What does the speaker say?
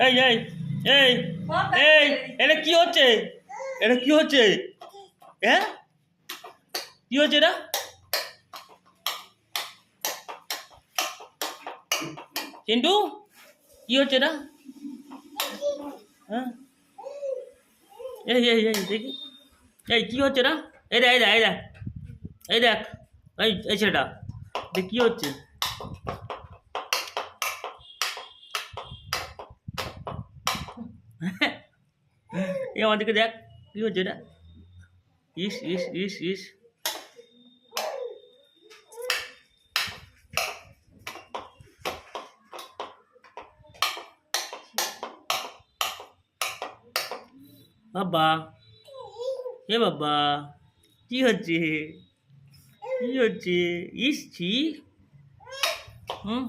এই এই এই এই এটা কি হচ্ছে? এটা কি হচ্ছে? হ্যাঁ, কি হচ্ছে এটা? চিন্টু, কি হচ্ছে এটা? হ্যাঁ, এই এই এই দেখি, এই কি হচ্ছে এটা? এই দেখ, এই দেখ, এই দেখ, এই দেখ, এই ছেলেটা দেখ কি হচ্ছে? এই আমাদেরকে দেখ কি হচ্ছে এটা? ইস ইস ইস ইস, বাবা, এ বাবা, কি হচ্ছে? কি হচ্ছে? ইস ছি, হুম।